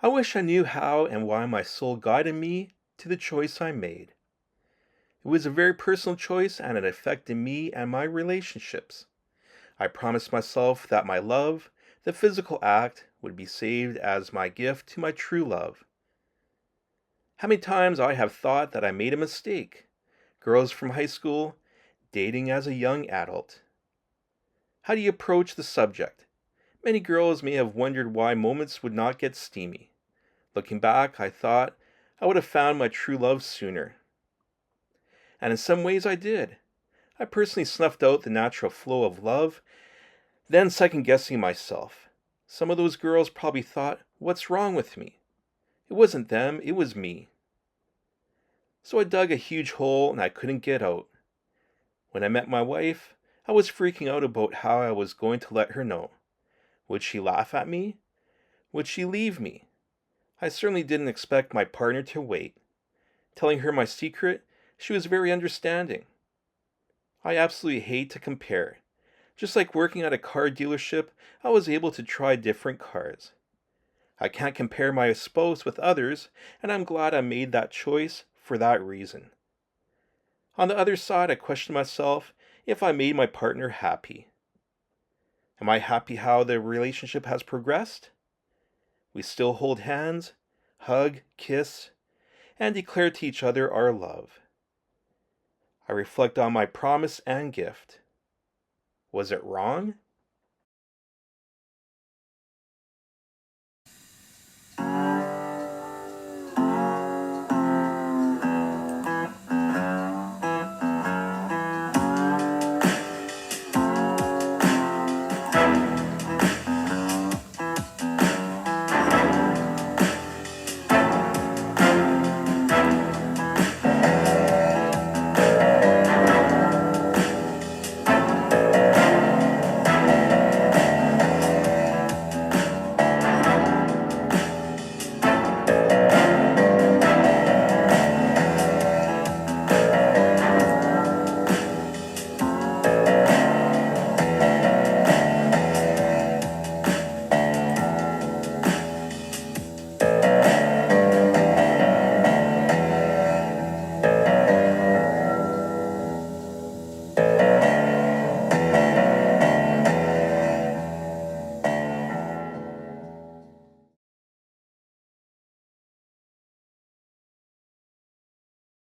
wish I knew how and why my soul guided me to the choice I made. It was a very personal choice and it affected me and my relationships. I promised myself that my love, the physical act, would be saved as my gift to my true love. How many times I have thought that I made a mistake. Girls from high school, dating as a young adult. How do you approach the subject? Many girls may have wondered why moments would not get steamy. Looking back, I thought I would have found my true love sooner. And in some ways I did. I personally snuffed out the natural flow of love, then second guessing myself. Some of those girls probably thought, what's wrong with me? It wasn't them, it was me. So I dug a huge hole and I couldn't get out. When I met my wife, I was freaking out about how I was going to let her know. Would she laugh at me? Would she leave me? I certainly didn't expect my partner to wait. Telling her my secret, she was very understanding. I absolutely hate to compare. Just like working at a car dealership, I was able to try different cars. I can't compare my spouse with others, and I'm glad I made that choice for that reason. On the other side, I questioned myself if I made my partner happy. Am I happy how the relationship has progressed? We still hold hands, hug, kiss, and declare to each other our love. I reflect on my promise and gift. Was it wrong?